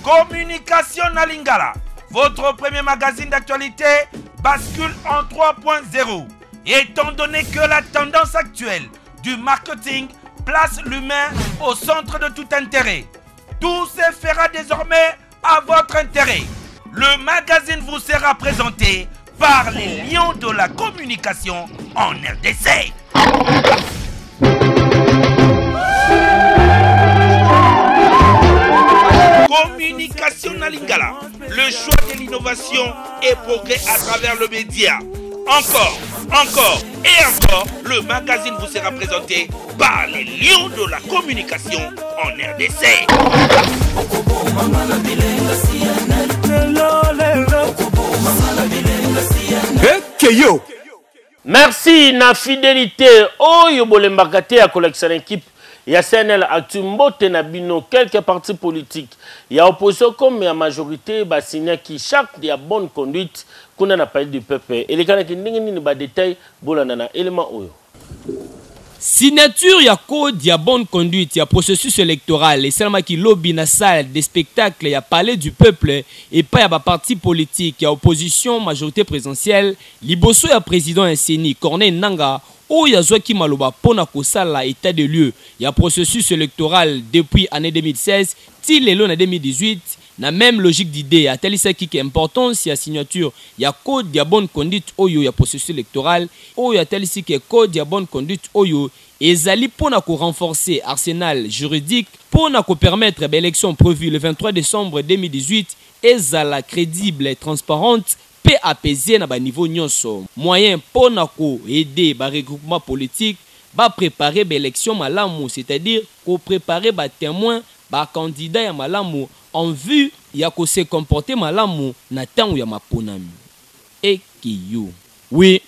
Communication na Lingala, votre premier magazine d'actualité bascule en 3.0. Étant donné que la tendance actuelle du marketing place l'humain au centre de tout intérêt, tout se fera désormais à votre intérêt. Le magazine vous sera présenté par les lions de la communication en RDC. Communication na Lingala, le choix de l'innovation et progrès à travers le média. Encore et encore, le magazine vous sera présenté par les lions de la communication en RDC. Merci na fidélité. Oyo bolembakate ya collection équipe. Il y a CNL Atumbote Nabino, quelques partis politiques. Il y a opposition comme la majorité, bah, signé qui chaque il y a bonne conduite, qu'on a parlé du peuple. Et les gens qui n'ont pas de détails, bolanana, élément oyo. Signature, il y a code, il y a bonne conduite, il y a processus électoral. Et seulement qui lobby na salle des spectacles, il y a parlé du peuple. Et pas il y a parti politique, il y a opposition, majorité présidentielle. Liboso, il y a président Nseni, Corneille Nanga. Où il y a Zoaki Maloba pona kosala état de lieu. Il y a processus électoral depuis l'année 2016, til le en 2018. La même logique d'idée. À tel qui est importance, il y a signature, il y a code, il y a bonne conduite, il y a processus électoral. Il y a tel qui est code, il y a bonne conduite, et Zali pona ko renforcer arsenal juridique, pona ko permettre l'élection prévue le 23 décembre 2018 et Zala crédible et transparente. Peut apaiser na ba niveau nyonso moyen pour nako aider ba regroupement politique ba préparer ba élection malamu, c'est-à-dire ko préparer ba témoin ba candidat ya malamu en vue ya ko se comporter malamu na tangu ya maponami et kiyo. Oui.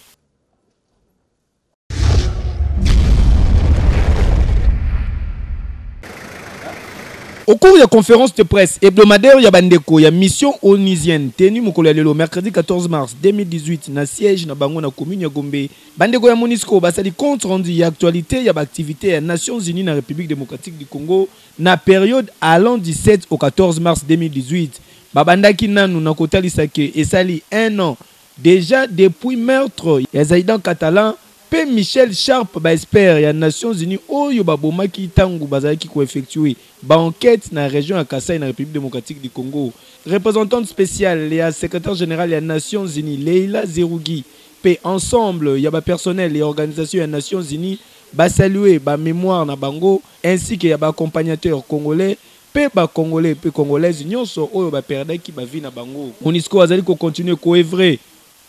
Au cours de la conférence de presse hebdomadaire, il y a bandeko, il y a mission onisienne tenue le mercredi 14 mars 2018 na siège na bango na commune ya Gombe. Bandeko ya Monisco basali compte rendu ya actualité ya activité ya Nations Unies na République démocratique du Congo na période allant du 7 au 14 mars 2018. Babandaki nanu na kotalisa ke esali un an déjà depuis meurtre ya Zaidan Catalan. P. Michel Sharp ba expert ya Nations Unies oyo babomaki tangu bazalaki ko effectuer ba enquête na région ya Kasai na République démocratique du Congo. Représentante spéciale ya secrétaire général ya Nations Unies Leila Zerougi P. ensemble ya ba personnel et organisation ya Nations Unies ba saluer ba mémoire na bango ainsi que ya ba accompagnateur congolais pe ba congolais pe congolaises nyonso oyo ba perdaki ba vie na bango. Monisco azali ko continuer ko œuvrer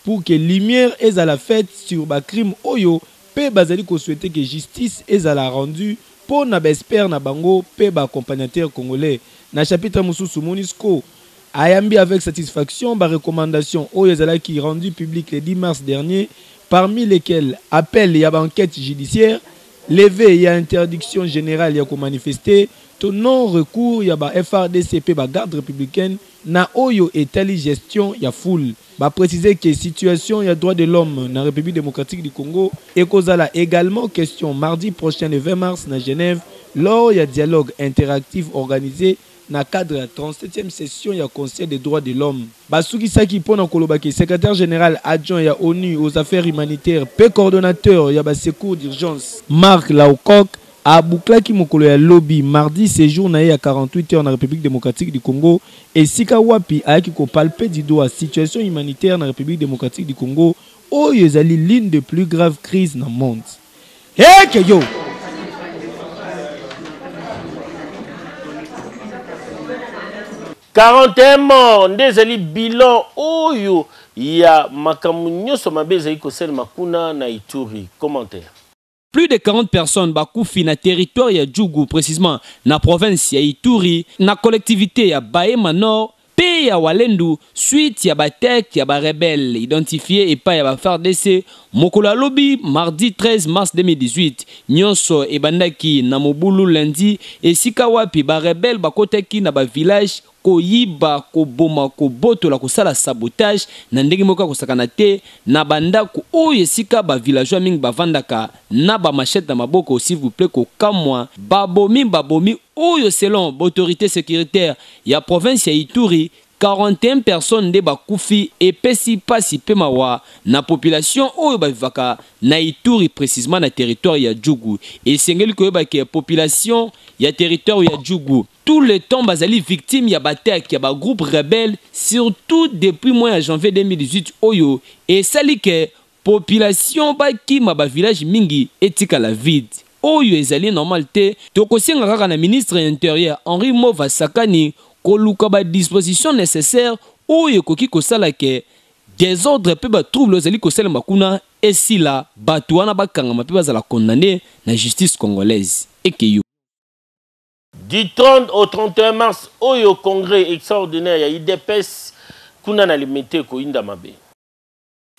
pour que lumière est à la fête sur le crime oyo, pe bazali ko souhaiter que justice est à la rendue pour na espère na bango pe ba accompagnateur congolais. Na chapitre mususu Monisco ayambi avec satisfaction ba recommandation oyo zala qui rendu public le 10 mars dernier, parmi lesquels appel ya ba enquête judiciaire, levé ya interdiction générale ya ko manifester, to non recours ya ba FRDC ba garde républicaine na oyo etali gestion ya foule. Ba préciser que situation ya droit de l'homme na République démocratique du Congo et kozala également question mardi prochain le 20 mars na Genève lors ya dialogue interactif organisé na cadre la 37e session ya Conseil des droits de l'homme. Basuki Saki pona kolobaki secrétaire général adjoint ya ONU aux affaires humanitaires pe coordonnateur ya ba secours d'urgence Marc Laukok a bouclaki mokolo ya lobby mardi séjour na ya 48 heures na République démocratique du Congo et Sika Wapi a qui ko palper du doigt situation humanitaire na République démocratique du Congo oyo ezali l'une des plus graves crises na monde. Hey keyo 41 morts, ndezali bilan oyo ya makamu nyoso mabeza iko sel makuna na Ituri. Commentaire. Plus de 40 personnes bakoufi na territoire ya Djougou, précisément na province ya Ituri, na collectivité ya Bahema Nord, pe ya Walendu, suite ya batek ya ba rebelle identifié et pa ya ba FARDC, mokolo lobi mardi 13 mars 2018, nyonso e bandaki na mobulu lundi et sika wapi ba rebelle bakoteki na ba village koyiba koboma kobotola kosala sabotage na ndenge moko kosakana te na bandako oyo esika ba villageois mingi bavandaka na ba machette na maboko s'il vous plaît kokamwa babomi oyo selon l'autorité sécuritaire ya province ya Ituri 41 personnes de bakufi et pesi pasi pemawa na population oyo bavivaka na Ituri précisément na territoire ya Djougou et sengeli koyeba ke population ya territoire ya Djougou tout le temps bazali victime ya batek ya ba groupe rebelle surtout depuis mois de janvier 2018 oyo et sali ke population bakima ba village mingi etika la vide oyo ezali normal te tokosenga kaka na ministre intérieur Henri Mova Sakani koluka ba disposition nécessaire oyo koki kosala ke désordre pe ba trouble ezali kosala makuna esila batu wana bakanga pe bazala condamné na justice congolaise ekeyo. Du 30 au 31 mars oyo congrès extraordinaire ya UDPS kuna na limité ko inda mabe.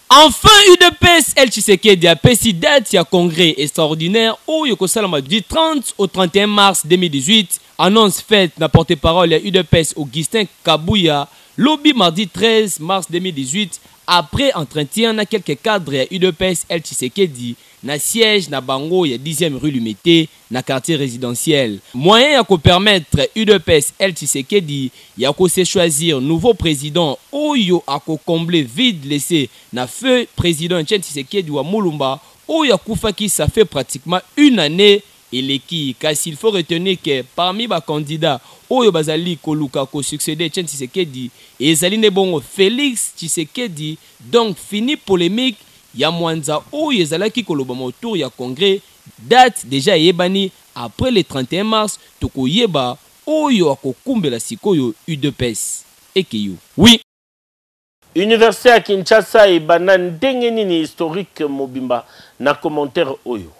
Enfin, UDPS El Tshisekedi a pesi date ya congrès extraordinaire oyo kosalama du 30 au 31 mars 2018. Annonce faite na porte-parole ya UDPS Augustin Kabouya lobby mardi 13 mars 2018 après entretien na quelques cadres ya UDPS El Tshisekedi na siège na bango ya 10e rue Lumete na quartier résidentiel. Moyen ya ko permettre UDPS El Tshisekedi ya ko se choisir nouveau président oyo a ko combler vide laissé na feu président Etienne Tshisekedi wa Mulumba oyo a koufaki ça fait pratiquement une année et l'équipe car il faut retenir que parmi les candidats oyo bazali koluka ko succéder Etienne Tshisekedi ezali ne bongo Félix Tshisekedi donc fini polémique ya mwanza oyo ezalaki koloba autour ya congrès date déjà yebani après le 31 mars tokoyeba oyo akokumbela sikoyo UDPS ekeyo. Oui, Université à Kinshasa et banan ndenge nini historique mobimba na commentaire oyo.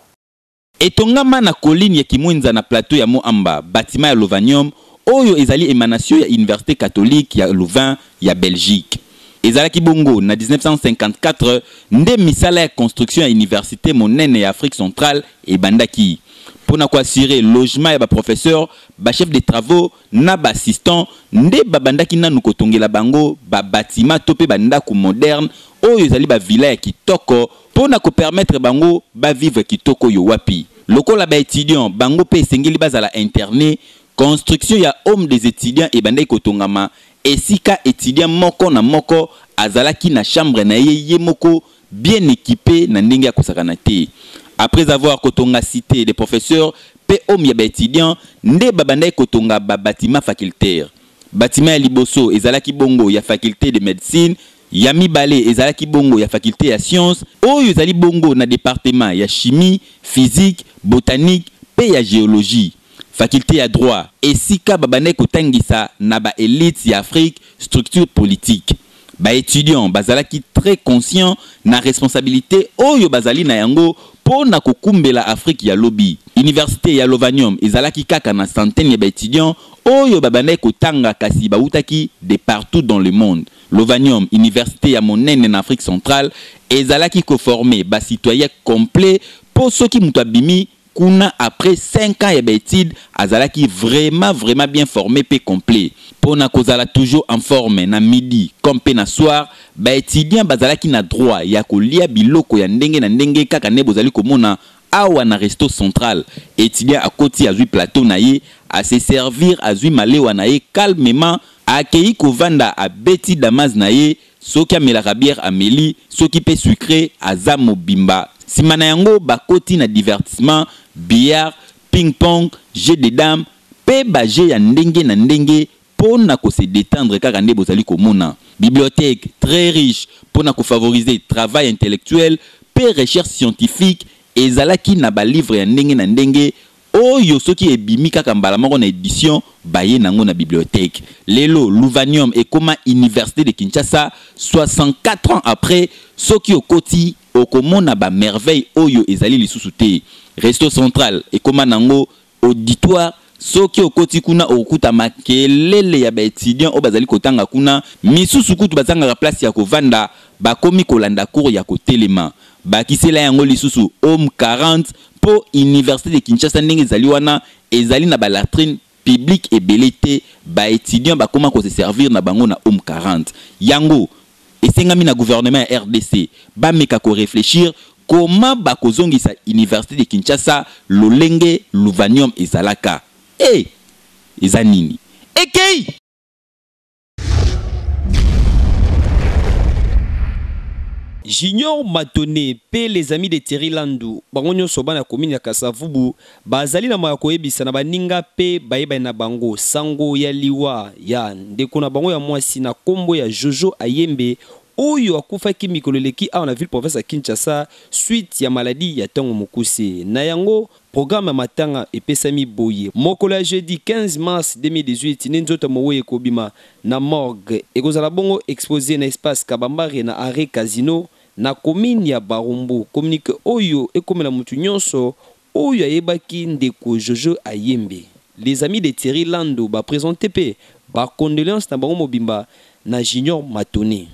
Etongama na colline ya Kimwenza na plateau ya Moamba bâtiment ya Lovanium oyo ezali émanation ya Université catholique ya Louvain ya Belgique. Ezalaki bongo na 1954 nde misala ya construction ya université monene ya Afrique centrale et bandaki. Pona ko assurer logement ya ba professeur, ba chef de travaux na ba assistant nde ba bandaki nanu kotongela bango ba bâtiment topé bandako moderne oyo ezali ba villa ya kitoko pona ko permettre bango ba vivre kitoko yo wapi. Lokola ba étudiant bango pe sengeli bazala interné construction ya homme des étudiants et bandai kotongama esika étudiant moko na moko azalaki na chambre na ye moko bien équipé na ndenge ya kosakana te. Après avoir kotonga cité des professeurs pe homme ya ba étudiant nde babandai kotonga ba bâtiment facultaire. Bâtiment ya liboso ezalaki bongo ya faculté de médecine, ya mibale ezalaki bongo ya faculté ya sciences, oyo ezali bongo na département ya chimie, physique, botanique pe ya géologie. Faculté ya droit esika babandai kotangisa na ba élite ya Afrique structure politique. Ba étudiants bazalaki très conscient na responsabilité oyo bazali na yango pona kokumbela Afrique ya lobby. Université ya Lovanium ezalaki kaka na centaine ya ba étudiants oyo babandai kotanga kasi bautaki de partout dans le monde. Lovanium université ya monene na Afrique centrale ezalaki ko former ba citoyen complet pour ceux qui mutu abimi kuna après 5 ans ya études azalaki vraiment bien formé pe complet. Pona kozala toujours en forme na midi comme pe na soir ba étudiant bazalaki na droit ya kolia biloko ya ndenge na ndenge kaka ne bozali komona awa na resto central. Étudiant à côté azui plateau na ye à se servir azui malewa na ye calmement akei kovanda a beti damas na ye soki amelaka bière ameli soki pe sucré aza mobimba. Simana yango bakoti na divertissement billard, ping-pong, jeu de dames, pe ba jeu ya ndenge na ndenge pona ko se détendre kaka nde bozali komona. Bibliothèque très riche pona ko favoriser travail intellectuel, pe recherche scientifique ezalaki na ba livre ya ndenge na ndenge oyo soki ebimi kaka mbala moko na édition baye nango na bibliothèque. Lelo Louvanium ekoma Université de Kinshasa 64 ans après soki okoti okomona ba merveille oyo ezali lisusu te. Resto central ekoma nango auditoire soki okoti kuna okuta makelele ya ba étudiant o bazali kotanga kuna misusu kutu bazanga place ya kovanda bakomi kolanda cours ya kotelema bakisela yango lisusu homme 40 po Université de Kinshasa ndenge ezali wana ezali na ba latrine public et belité ba étudiant ba comment se servir na bango na 40 yango esengami na gouvernement ya RDC ba meka ko réfléchir comment ba kozongisa université de Kinshasa lolenge luvanium ezalaka ezanini ekei Junior Matoné pe les amis de Thierry Landou bango nyonso bana commune ya Kasavubu bazali na maya koyebisa na baninga pe bayeba na bango sango ya liwa ya ndeko na bango ya mwasi na kombo ya Jojo Ayembe oyo akufaki mikolo leki awa na ville province ya Kinshasa suite ya maladie ya tongo mokuse na yango programme matanga epesami boye mokolo ya jeudi 15 mars 2018 nenzota mowe ekobima na morgue ekozala bongo exposé na espace Kabambare na arrêt casino na commune ya Barumbu communique oyo ekomela mutu nyonso oyo ayebaki ndeko Jojo Ayembe. Les amis de Thierry Lando ba présenté pe ba condoléances na bango mobimba na Junior Matoné.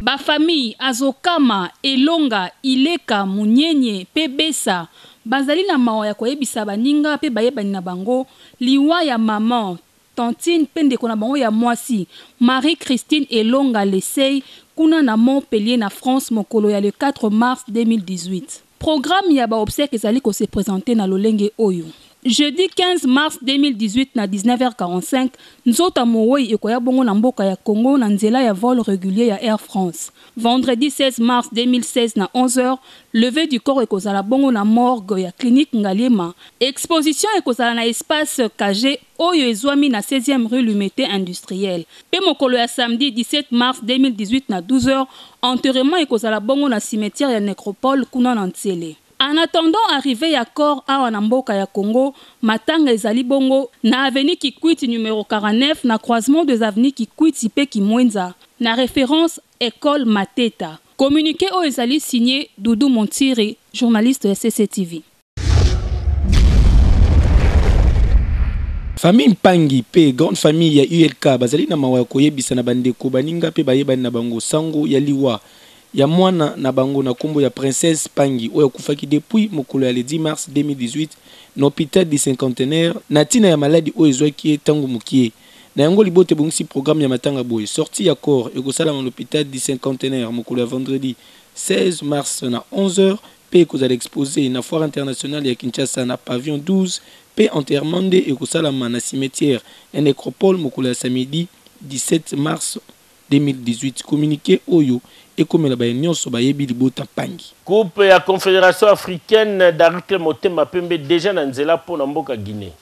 Ba famille Azokama, Elonga, Ileka, Munyenye, Pebesa, bazali na mawa ya koyebisa baninga pe bayebani na bango liwa ya maman Tantine pendeko na bango ya mwasi Marie-Christine Elonga Lesey kuna na Montpellier na France mokolo ya le 4 mars 2018. Programme ya ba obsèques ezali ko se présenter na lolenge oyo. Jeudi 15 mars 2018 na 19h45, nzota mowe ekoya bongo na mboka ya Congo na nzela ya vol régulier ya Air France. Vendredi 16 mars 2016 na 11h, levée du corps ekozala bongo na morgue ya clinique Ngaliema. Exposition ekozala na espace KG oyo ezwami na 16e rue Lumete industrielle. Pe mokolo ya samedi 17 mars 2018 na 12h, enterrement ekozala bongo na cimetière ya Nécropole kuna na Ntsele. En attendant arrivé à corps à Wanamboka ya Congo, matanga ezali bongo na avenue Kikwiti numéro 49 na croisement des avenues Kikwiti pe Kimwenza na référence école Mateta. Communiqué au ezali signé Doudou Montiri, journaliste de CCTV. Famille Mpangi pe grande famille ya ULK bazali na mawa koyebisa na bandeko baninga pe bayebani na bango sango ya liwa ya mwana na bango na kombo ya princesse Pangi oyo kufaki depuis mokolo ya le 10 mars 2018 na hôpital du cinquantenaire na tina ya maladie oyo ezwaki tango mukie na yango libote bongisi programme ya matanga boye sortie ya corps ekosala na hôpital du cinquantenaire mokolo ya vendredi 16 mars na 11h pe kozala exposé na foire internationale ya Kinshasa na pavillon 12 pe enterrement de ekosala na cimetière ya Nécropole mokolo ya samedi 17 mars 2018 communiqué oyo et comme la nyonso bayebi libota Pangi. Coupe ya Confédération africaine d'Arike Motema Pembe déjà na nzela pour na mboka Guinée.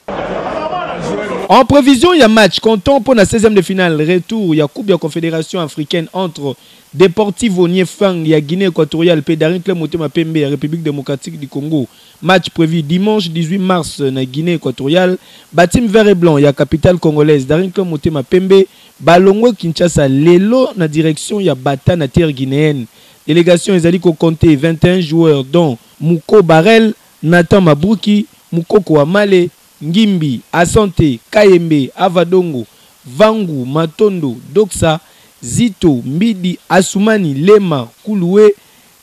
En prévision, il y a match comptant pour la 16e de finale retour, il y a Coupe de la Confédération africaine entre Deportivo Niefang et Guinée équatoriale et Darikle Motema Pembe et République démocratique du Congo. Match prévu dimanche 18 mars na Guinée équatoriale. Batim vert et blanc, il y a capitale congolaise Darikle Motema Pembe. Balongo Kinshasa lelo na direction ya Bata na terre guinéenne. Délégation ezali ko compter 21 joueurs dont Mouko Barel, Nathan Mabruki, Mukoko Amale, Ngimbi, Asante, Kayembe, Avadongo, Vangu, Matondo, Doksa, Zito, Mbidi, Asumani, Lema, Kuluwe,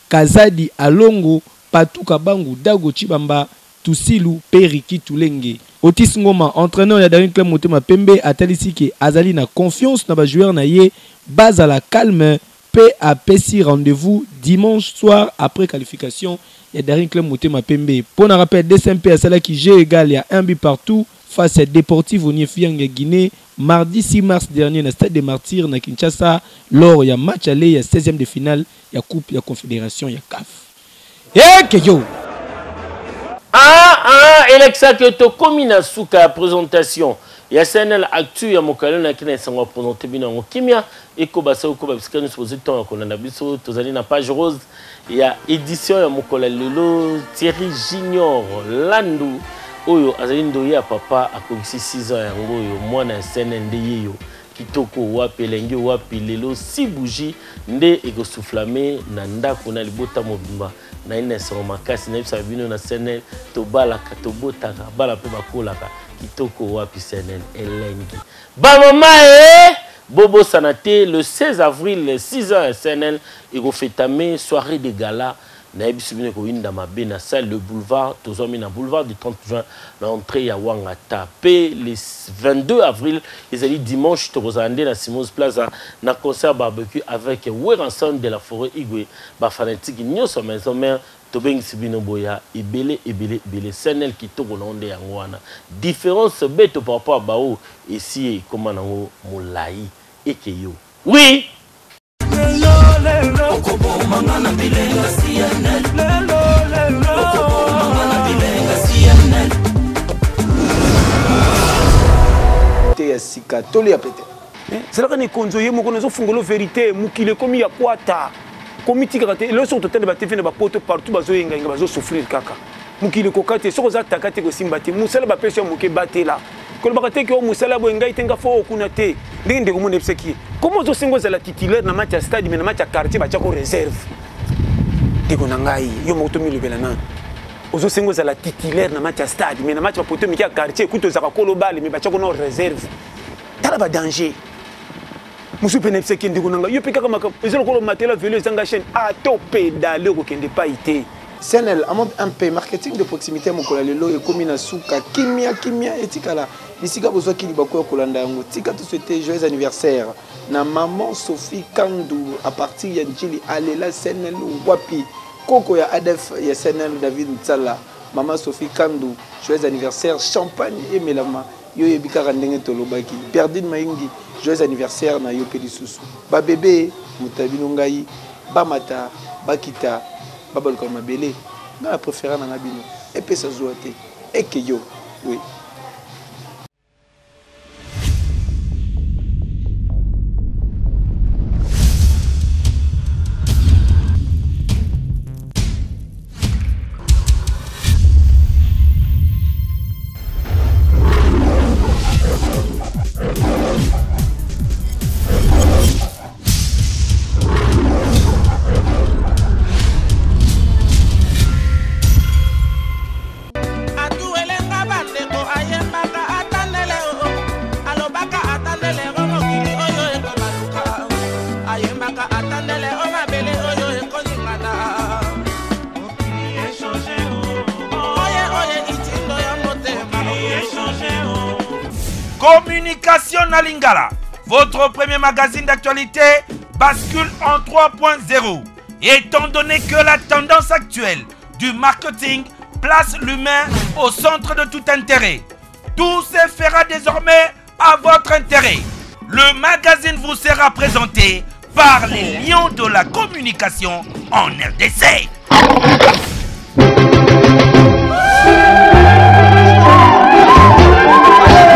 Kazadi, Alongo, Patuka Bangu, Dago Chibamba, Tusilu, Periki Tulenge. Otis Ngoma, entraîneur ya Daring Club Motema Pembe, atalisi ke azali na confiance na ba joueur na ye, base à la calme, pe a pesi rendez-vous dimanche soir après qualification ya Daring Club Motema Pembe. Pour un rappel, DSMP a cela qui jeu égal, il y a un but partout face à Deportivo Niefang ya Guinée, mardi 6 mars dernier na stade des Martyrs na Kinshasa, lors ya match aller ya 16e de finale ya Coupe ya Confédération ya CAF. Eh keyo Alexa que to komina suka présentation ya SNL Actu ya mokalo na kina sango présenter bino kimia eko basa ko ba bisika nous poser temps ko na biso tozali na page rose ya édition ya mokolo lelo Thierry Junior Landu oyo azali ndoye ya papa akobisi 6 ans yango oyo mwana SNL ndeyeyo kitoko wapi lengi wapi lelo si bougie nde eko soufflamer na ndako na libota mobimba na ina sero makasi na bisa bino na SNL to balaka to botaka bala pe bakolaka kitoko wapi SNL elengi ba mama Bobo Sanate le 16 avril 6 ans SNL eko fêtame soirée de gala nayebi bino ko winda mabe na salle de boulevard tozomi na boulevard du 30 juin na entrée ya Wangata pe le 22 avril ezali dimanche tokozande na Simons Plaza na concert barbecue avec Weranson de la Forêt Igwe ba fanatique nyonso maison mère tobengisi bino boya ebele SNL kitoko na onde yango wana différence beto par rapport à bao ici comment nango molai ekeyo oui. C'est là qu'on est conjoint, mon connaissons fungolo vérité, mukile comme il y a quoi ta, comme tu as le son total de la TV ne va pas partout, bazo yenga bazo souffrir kaka. Mukile kokate, so za takate ko simbati, musala ba pesa muke bate là. Quand on va te que musala bo yenga itenga fo kunate, ndenge ko mone pseki. Comment zo singo za la titulaire na match stade mais na match quartier ba chako réserve. Diko nangai, yo moto mi lebela na. Ozo singo za la titulaire na match stade mais na match ba poto mi ka quartier kuto za ko lo bali mais ba chako no réserve. Tala ba danger. Musu penepse kende kunanga yo pika kama ezelo ko matela vélo zanga chaîne a to pédaler ko kende pas ité. SNL un peu marketing de proximité mon kolalelo et komina suka kimia etikala bisika bozo ki libako kolanda yango tika to souhaiter joyeux anniversaire na maman Sophie Kandou à partir ya Njili alela SNL wapi koko ya ADF ya SNL David Ntsala maman Sophie Kandou joyeux anniversaire champagne et melama yo yebika ndenge tolobaki Perdine Maingi joyeux anniversaire na yo pelisusu ba bébé mutabino ngai ba mata bakita babal comme mabele na préféré na bino et pesa zoate et que yo oui. Communication Nalingala, votre premier magazine d'actualité bascule en 3.0. Étant donné que la tendance actuelle du marketing place l'humain au centre de tout intérêt, tout se fera désormais à votre intérêt. Le magazine vous sera présenté par les lions de la communication en RDC.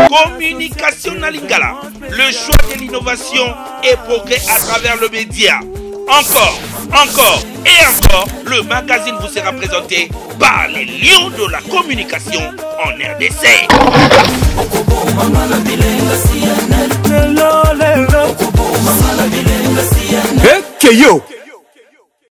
Communication Nalingala, le choix de l'innovation et progrès à travers le média. Encore et encore, le magazine vous sera présenté par les lions de la communication en RDC. Hey, yo!